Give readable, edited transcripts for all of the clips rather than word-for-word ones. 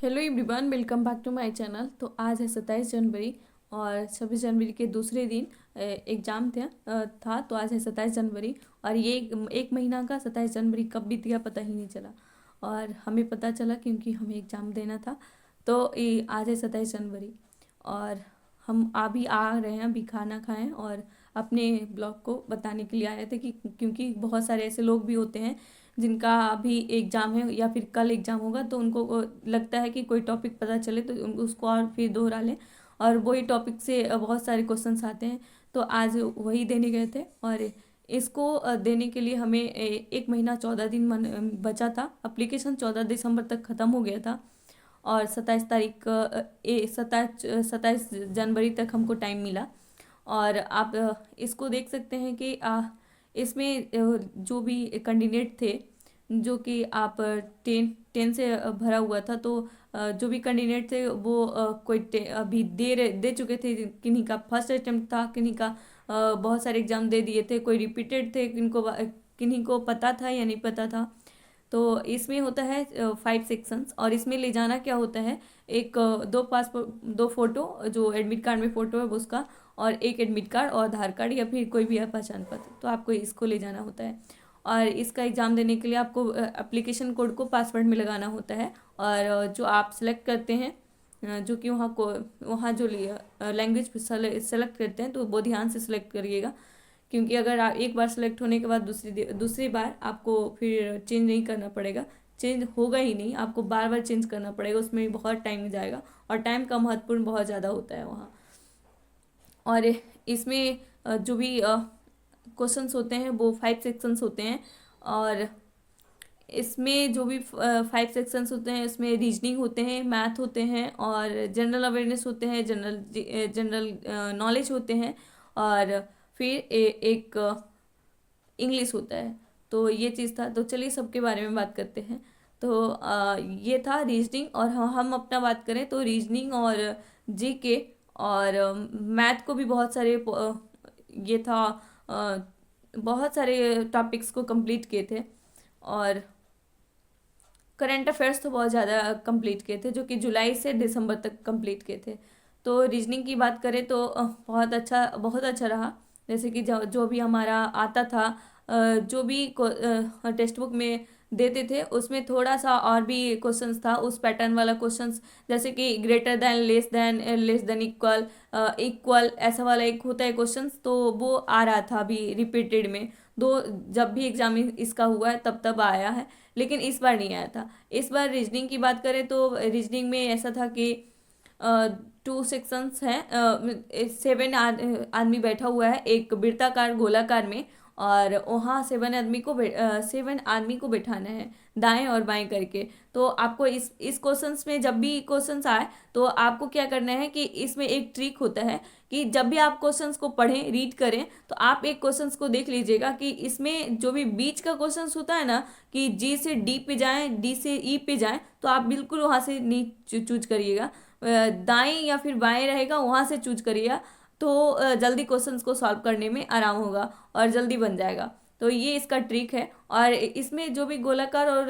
Hello everyone, welcome back to my channel. तो आज है 27 जनवरी और 26 जनवरी के दूसरे दिन एग्ज़ाम था। तो आज है 27 जनवरी और ये एक महीना का 27 जनवरी कब बीत गया पता ही नहीं चला। और हमें पता चला क्योंकि हमें एग्ज़ाम देना था। तो ये आज है 27 जनवरी और हम अभी आ रहे हैं, अभी खाना खाएं और अपने ब्लॉग को बताने के लिए आए थे कि क्योंकि बहुत सारे ऐसे लोग भी होते हैं जिनका अभी एग्ज़ाम है या फिर कल एग्ज़ाम होगा, तो उनको लगता है कि कोई टॉपिक पता चले तो उसको और फिर दोहरा लें और वही टॉपिक से बहुत सारे क्वेश्चंस आते हैं। तो आज वही देने गए थे और इसको देने के लिए हमें एक महीना 14 दिन बचा था। एप्लीकेशन 14 दिसंबर तक ख़त्म हो गया था और 27 तारीख 27 जनवरी तक हमको टाइम मिला। और आप इसको देख सकते हैं कि इसमें जो भी कैंडिडेट थे, जो कि आप टेन टेन से भरा हुआ था, तो जो भी कैंडिडेट थे वो अभी दे चुके थे। किन्हीं का फर्स्ट अटेम्प्ट था, किन्हीं का बहुत सारे एग्जाम दे दिए थे, कोई रिपीटेड थे, किन्हीं को पता था या नहीं पता था। तो इसमें होता है 5 सेक्शंस और इसमें ले जाना क्या होता है, एक दो पासपोर्ट, दो फोटो, जो एडमिट कार्ड में फ़ोटो है वो उसका, और एक एडमिट कार्ड और आधार कार्ड या फिर कोई भी है पहचान पत्र, तो आपको इसको ले जाना होता है। और इसका एग्ज़ाम देने के लिए आपको एप्लीकेशन कोड को पासवर्ड में लगाना होता है। और जो आप सेलेक्ट करते हैं, जो कि वहाँ जो लैंग्वेज सेलेक्ट करते हैं तो वो ध्यान से सेलेक्ट करिएगा, क्योंकि अगर आप एक बार सेलेक्ट होने के बाद दूसरी बार आपको फिर चेंज नहीं करना पड़ेगा। चेंज होगा ही नहीं, आपको बार बार चेंज करना पड़ेगा, उसमें भी बहुत टाइम जाएगा और टाइम का महत्वपूर्ण बहुत ज़्यादा होता है वहाँ। और इसमें जो भी क्वेश्चंस होते हैं वो 5 सेक्शंस होते हैं। और इसमें जो भी 5 सेक्शंस होते हैं, इसमें रीजनिंग होते हैं, मैथ होते हैं और जनरल अवेयरनेस होते हैं, जनरल नॉलेज होते हैं और फिर एक इंग्लिश होता है। तो ये चीज़ था। तो चलिए सबके बारे में बात करते हैं। तो ये था रीजनिंग। और हम अपना बात करें तो रीजनिंग और जीके और मैथ को भी बहुत सारे ये था, अ, बहुत सारे टॉपिक्स को कंप्लीट किए थे। और करंट अफेयर्स तो बहुत ज़्यादा कंप्लीट किए थे, जो कि जुलाई से दिसंबर तक कंप्लीट किए थे। तो रीजनिंग की बात करें तो बहुत अच्छा रहा। जैसे कि जो भी हमारा आता था, जो भी टेक्स्ट बुक में देते थे, उसमें थोड़ा सा और भी क्वेश्चंस था, उस पैटर्न वाला क्वेश्चंस, जैसे कि greater than, less than, equal, equal, ऐसा वाला एक होता है क्वेश्चंस, तो वो आ रहा था अभी रिपीटेड में। जब भी एग्जाम इसका हुआ है तब आया है, लेकिन इस बार नहीं आया था। इस बार रीजनिंग की बात करें तो रीजनिंग में ऐसा था कि 2 सेक्शंस हैं, 7 आदमी बैठा हुआ है एक वृत्ताकार गोलाकार में, और वहाँ 7 आदमी को बैठाना है दाएं और बाएं करके। तो आपको इस क्वेश्चंस में जब भी क्वेश्चंस आए तो आपको क्या करना है कि इसमें एक ट्रिक होता है कि जब भी आप क्वेश्चंस को पढ़ें, रीड करें, तो आप एक क्वेश्चंस को देख लीजिएगा कि इसमें जो भी बीच का क्वेश्चंस होता है ना, कि जी से डी पे जाएं, डी से ई पे जाएं, तो आप बिल्कुल वहाँ से नहीं चूज करिएगा, दाएं या फिर बाएं रहेगा वहाँ से चूज करिएगा। तो जल्दी क्वेश्चंस को सॉल्व करने में आराम होगा और जल्दी बन जाएगा। तो ये इसका ट्रिक है। और इसमें जो भी गोलाकार और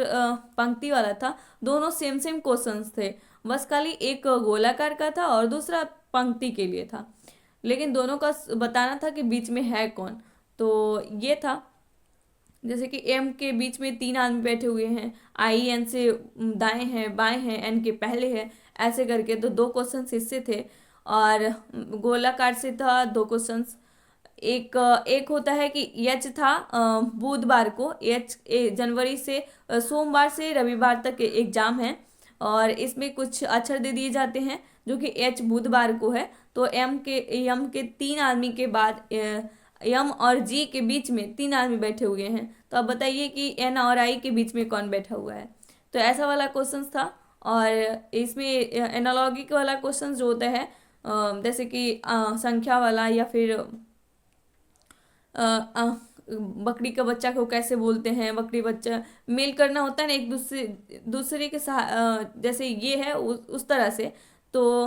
पंक्ति वाला था, दोनों सेम सेम क्वेश्चंस थे, बस खाली एक गोलाकार का था और दूसरा पंक्ति के लिए था, लेकिन दोनों का बताना था कि बीच में है कौन। तो ये था। जैसे कि एम के बीच में 3 आदमी बैठे हुए हैं, आई एन से दाएं हैं, बाएं हैं, एन के पहले है, ऐसे करके तो 2 क्वेश्चन इससे थे। और गोलाकार से था 2 क्वेश्चंस। एक एक होता है कि यच था बुधवार को, यच जनवरी से सोमवार से रविवार तक एग्जाम है, और इसमें कुछ अक्षर दे दिए जाते हैं, जो कि एच बुधवार को है। तो एम के 3 आदमी के बाद एम और जी के बीच में 3 आदमी बैठे हुए हैं। तो अब बताइए कि एन और आई के बीच में कौन बैठा हुआ है। तो ऐसा वाला क्वेश्चन था। और इसमें एनालॉगी वाला क्वेश्चन जो होता है, जैसे कि संख्या वाला, या फिर बकरी का बच्चा को कैसे बोलते हैं, बकरी बच्चा, मेल करना होता है ना एक दूसरे के साथ, जैसे ये है उस तरह से। तो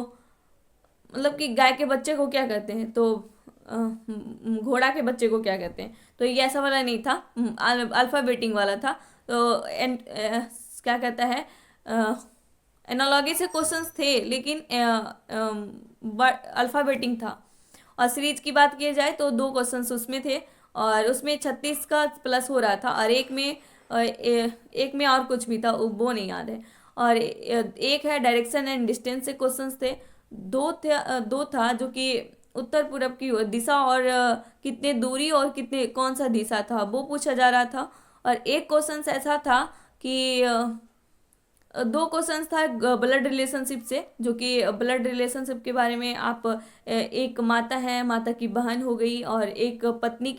मतलब कि गाय के बच्चे को क्या कहते हैं, तो घोड़ा के बच्चे को क्या कहते हैं। तो ये ऐसा वाला नहीं था, अल्फाबेटिंग वाला था। तो क्या कहता है, एनालॉगी से क्वेश्चंस थे, लेकिन अल्फ़ाबेटिंग था। और सीरीज की बात की जाए तो 2 क्वेश्चंस उसमें थे, और उसमें 36 का प्लस हो रहा था, और एक में और कुछ भी था, वो नहीं याद है। और एक है डायरेक्शन एंड डिस्टेंस से क्वेश्चंस थे। दो था जो कि उत्तर पूरब की दिशा, और कितने दूरी और कितने कौन सा दिशा था वो पूछा जा रहा था। और एक क्वेश्चन ऐसा था कि 2 क्वेश्चंस था ब्लड रिलेशनशिप से, जो कि ब्लड रिलेशनशिप के बारे में आप एक माता है, माता की बहन हो गई, और एक पत्नी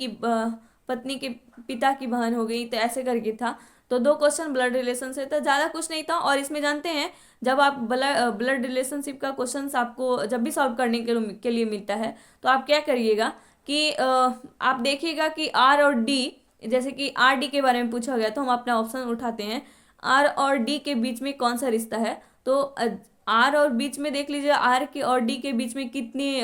के पिता की बहन हो गई, तो ऐसे करके था। तो 2 क्वेश्चन ब्लड रिलेशन से था, ज़्यादा कुछ नहीं था। और इसमें जानते हैं, जब आप ब्लड रिलेशनशिप का क्वेश्चन आपको जब भी सॉल्व करने के लिए मिलता है, तो आप क्या करिएगा कि आप देखिएगा कि आर और डी, जैसे कि आर डी के बारे में पूछा गया तो हम अपना ऑप्शन उठाते हैं, आर और डी के बीच में कौन सा रिश्ता है। तो आर और बीच में देख लीजिए, आर के और डी के बीच में कितने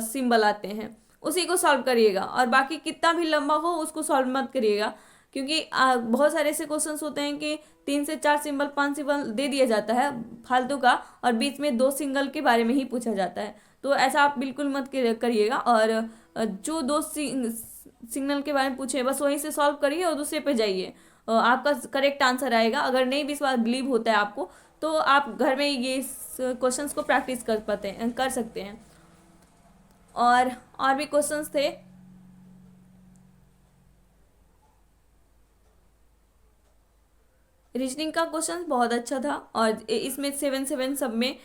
सिंबल आते हैं, उसी को सॉल्व करिएगा। और बाकी कितना भी लंबा हो उसको सॉल्व मत करिएगा, क्योंकि बहुत सारे ऐसे क्वेश्चंस होते हैं कि 3 से 4 सिंबल 5 सिंबल दे दिया जाता है फालतू का, और बीच में 2 सिंगल के बारे में ही पूछा जाता है। तो ऐसा आप बिल्कुल मत करिएगा। और जो 2 सिग्नल के बारे में पूछे बस वहीं से सॉल्व करिए और दूसरे पे जाइए, आपका करेक्ट आंसर आएगा। अगर नहीं विश्वास बिलीव होता है आपको, तो आप घर में ये क्वेश्चंस को प्रैक्टिस कर सकते हैं। और भी क्वेश्चंस थे। रीजनिंग का क्वेश्चन बहुत अच्छा था, और इसमें 7 सब में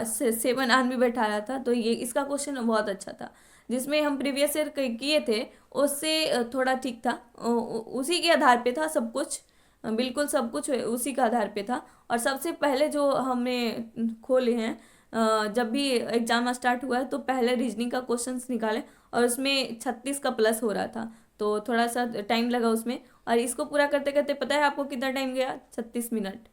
7 आदमी बैठा रहा था, तो ये इसका क्वेश्चन बहुत अच्छा था। जिसमें हम प्रीवियस ईयर किए थे उससे थोड़ा ठीक था, उसी के आधार पे था सब कुछ, बिल्कुल सब कुछ उसी का आधार पे था। और सबसे पहले जो हमने खोले हैं, जब भी एग्जाम स्टार्ट हुआ है तो पहले रीजनिंग का क्वेश्चंस निकाले, और उसमें 36 का प्लस हो रहा था, तो थोड़ा सा टाइम लगा उसमें। और इसको पूरा करते करते पता है आपको कितना टाइम गया? 36 मिनट।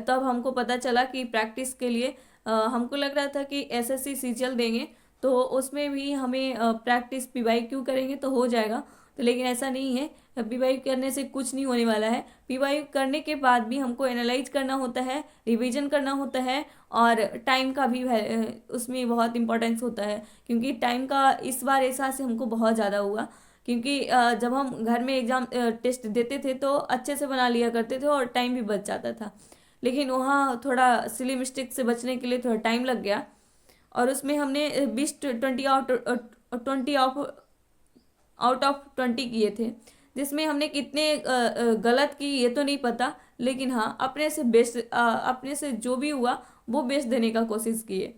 तब हमको पता चला कि प्रैक्टिस के लिए हमको लग रहा था कि एसएससी सीजीएल देंगे तो उसमें भी हमें प्रैक्टिस पीवाईक्यू करेंगे तो हो जाएगा, तो लेकिन ऐसा नहीं है। पीवाईक्यू करने से कुछ नहीं होने वाला है। पीवाईक्यू करने के बाद भी हमको एनालाइज करना होता है, रिवीजन करना होता है, और टाइम का भी उसमें बहुत इंपॉर्टेंस होता है, क्योंकि टाइम का इस बार ऐसा से हमको बहुत ज़्यादा हुआ। क्योंकि जब हम घर में एग्ज़ाम टेस्ट देते थे तो अच्छे से बना लिया करते थे और टाइम भी बच जाता था, लेकिन वहाँ थोड़ा सिली मिस्टेक से बचने के लिए थोड़ा टाइम लग गया। और उसमें हमने 20 आउट ऑफ 20 किए थे, जिसमें हमने कितने गलत की ये तो नहीं पता, लेकिन हाँ अपने से बेस्ट, अपने से जो भी हुआ वो बेस्ट देने का कोशिश किए।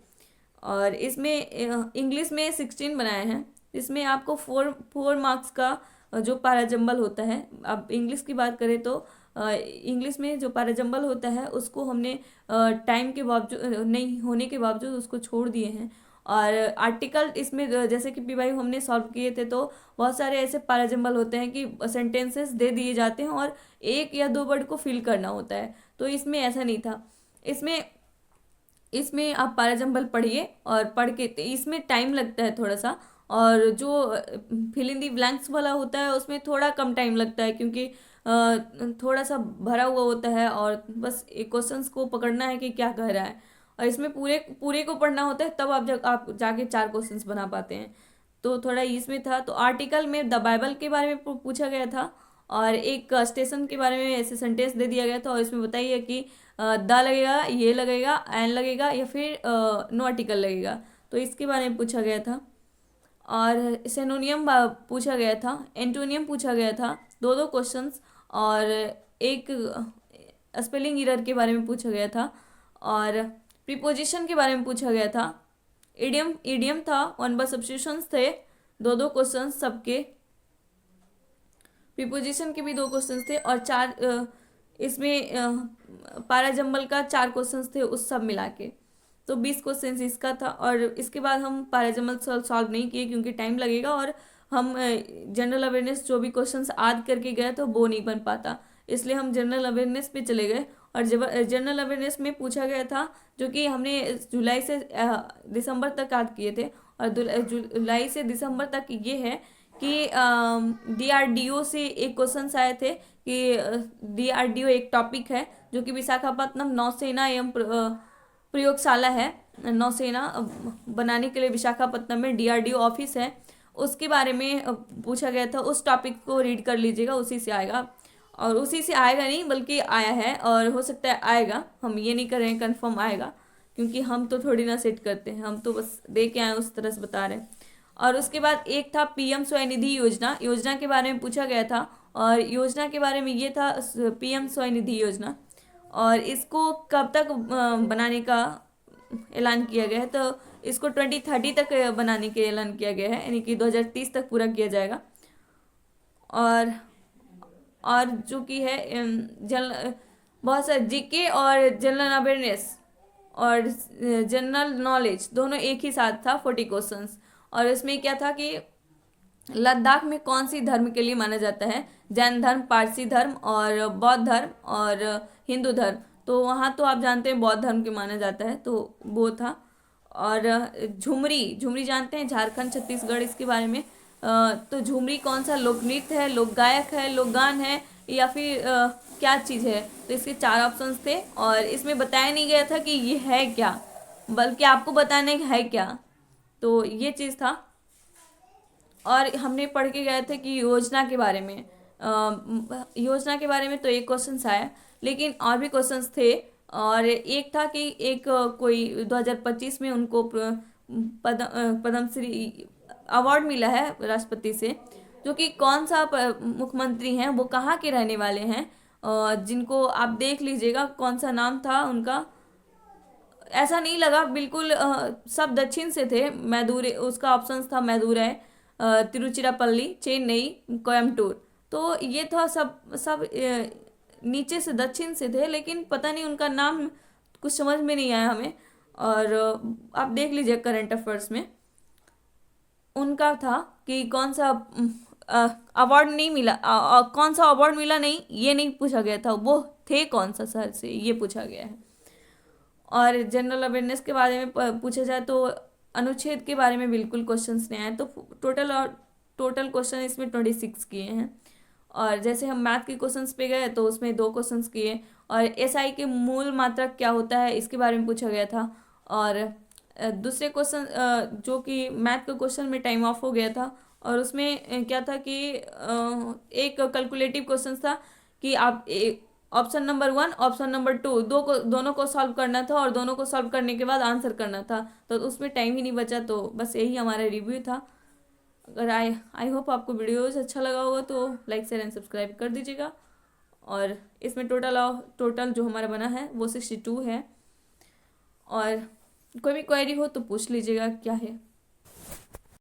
और इसमें इंग्लिश में 16 बनाए हैं, इसमें आपको 4 मार्क्स का जो पैराजंबल होता है। अब इंग्लिश की बात करें तो इंग्लिश में जो पैराजंबल होता है उसको हमने टाइम के बावजूद नहीं होने के बावजूद उसको छोड़ दिए हैं। और आर्टिकल इसमें जैसे कि पीवाई हमने सॉल्व किए थे, तो बहुत सारे ऐसे पैराजंबल होते हैं कि सेंटेंसेस दे दिए जाते हैं और 1 या 2 वर्ड को फिल करना होता है, तो इसमें ऐसा नहीं था। इसमें इसमें आप पैराजंबल पढ़िए, और पढ़ के इसमें टाइम लगता है थोड़ा सा, और जो फिल इन दी ब्लैंक्स वाला होता है उसमें थोड़ा कम टाइम लगता है, क्योंकि थोड़ा सा भरा हुआ होता है, और बस एक क्वेश्चंस को पकड़ना है कि क्या कह रहा है। और इसमें पूरे पूरे को पढ़ना होता है, तब आप जाके 4 क्वेश्चंस बना पाते हैं, तो थोड़ा इसमें था। तो आर्टिकल में द बाइबल के बारे में पूछा गया था, और एक स्टेशन के बारे में ऐसे सेंटेंस दे दिया गया था, और इसमें बताइए कि द लगेगा, ये लगेगा, एन लगेगा, या फिर नो आर्टिकल लगेगा, तो इसके बारे में पूछा गया था। और सिनोनियम पूछा गया था, एंटोनियम पूछा गया था, 2 क्वेश्चंस। और एक स्पेलिंग एरर के बारे में पूछा गया था, और प्रीपोजिशन के बारे में पूछा गया था। इडियम था, 1 बार सब्स्टिट्यूशंस थे, 2 क्वेश्चंस सबके। प्रीपोजिशन के भी 2 क्वेश्चंस थे, और 4 इसमें पैराजंबल का 4 क्वेश्चंस थे उस सब मिला के, तो 20 क्वेश्चंस इसका था। और इसके बाद हम पैराजंबल सॉल्व नहीं किए क्योंकि टाइम लगेगा, और हम जनरल अवेयरनेस जो भी क्वेश्चंस आज करके गए तो वो नहीं बन पाता, इसलिए हम जनरल अवेयरनेस पे चले गए। और जनरल अवेयरनेस में पूछा गया था, जो कि हमने जुलाई से दिसंबर तक याद किए थे, और जुलाई से दिसंबर तक ये है कि डीआरडीओ से एक क्वेश्चन आए थे कि डीआरडीओ एक टॉपिक है, जो कि विशाखापत्तनम नौसेना एवं प्रयोगशाला है, नौसेना बनाने के लिए विशाखापत्तनम में डीआरडीओ ऑफिस है, उसके बारे में पूछा गया था। उस टॉपिक को रीड कर लीजिएगा, उसी से आएगा। और उसी से आएगा नहीं बल्कि आया है, और हो सकता है आएगा, हम ये नहीं कर रहे हैं कंफर्म आएगा, क्योंकि हम तो थोड़ी ना सेट करते हैं, हम तो बस दे के आए उस तरह से बता रहे हैं। और उसके बाद एक था पीएम स्वनिधि योजना, योजना के बारे में पूछा गया था। और योजना के बारे में ये था पीएम स्वनिधि योजना, और इसको कब तक बनाने का ऐलान किया गया है, तो इसको 2030 तक बनाने के ऐलान किया गया है, यानी कि 2030 तक पूरा किया जाएगा। और जो कि है जन बहुत सारे जीके और जनरल अवेयरनेस और जनरल नॉलेज दोनों एक ही साथ था, 40 क्वेश्चंस। और इसमें क्या था कि लद्दाख में कौन सी धर्म के लिए माना जाता है, जैन धर्म, पारसी धर्म और बौद्ध धर्म और हिंदू धर्म। तो वहाँ तो आप जानते हैं बौद्ध धर्म के माना जाता है, तो वो था। और झुमरी, झुमरी जानते हैं, झारखंड छत्तीसगढ़, इसके बारे में तो झुमरी कौन सा लोक नृत्य है, लोक गायक है, लोक गान है, या फिर क्या चीज़ है। तो इसके 4 ऑप्शंस थे, और इसमें बताया नहीं गया था कि ये है क्या, बल्कि आपको बताने है क्या, तो ये चीज़ था। और हमने पढ़ के गए थे कि योजना के बारे में, योजना के बारे में तो एक क्वेश्चन आया, लेकिन और भी क्वेश्चंस थे। और एक था कि एक कोई 2025 में उनको पद्मश्री अवार्ड मिला है राष्ट्रपति से, जो कि कौन सा मुख्यमंत्री हैं, वो कहाँ के रहने वाले हैं, जिनको आप देख लीजिएगा कौन सा नाम था उनका। ऐसा नहीं लगा बिल्कुल, सब दक्षिण से थे। मैदूरे उसका ऑप्शन था, मैदूरै, तिरुचिरापल्ली, चेन्नई, कोयम्बटूर। तो ये था सब सब नीचे से दक्षिण से थे, लेकिन पता नहीं उनका नाम कुछ समझ में नहीं आया हमें। और आप देख लीजिए करंट अफेयर्स में उनका था कि कौन सा अवार्ड नहीं मिला, कौन सा अवार्ड मिला, नहीं ये नहीं पूछा गया था, वो थे कौन सा शहर से, ये पूछा गया है। और जनरल अवेयरनेस के बारे में पूछा जाए तो अनुच्छेद के बारे में बिल्कुल क्वेश्चंस नहीं आए, तो टोटल क्वेश्चन इसमें 26 किए हैं। और जैसे हम मैथ के क्वेश्चंस पे गए तो उसमें 2 क्वेश्चंस किए। और एसआई के मूल मात्रक क्या होता है, इसके बारे में पूछा गया था। और दूसरे क्वेश्चन जो कि मैथ के क्वेश्चन में टाइम ऑफ हो गया था, और उसमें क्या था कि एक कैलकुलेटिव क्वेश्चन था कि आप ऑप्शन नंबर 1 ऑप्शन नंबर 2 दोनों को सॉल्व करना था, और दोनों को सॉल्व करने के बाद आंसर करना था, तो उसमें टाइम ही नहीं बचा। तो बस यही हमारा रिव्यू था। अगर आई होप आपको वीडियोस अच्छा लगा होगा तो लाइक शेयर एंड सब्सक्राइब कर दीजिएगा। और इसमें टोटल जो हमारा बना है वो 62 है। और कोई भी क्वेरी हो तो पूछ लीजिएगा क्या है।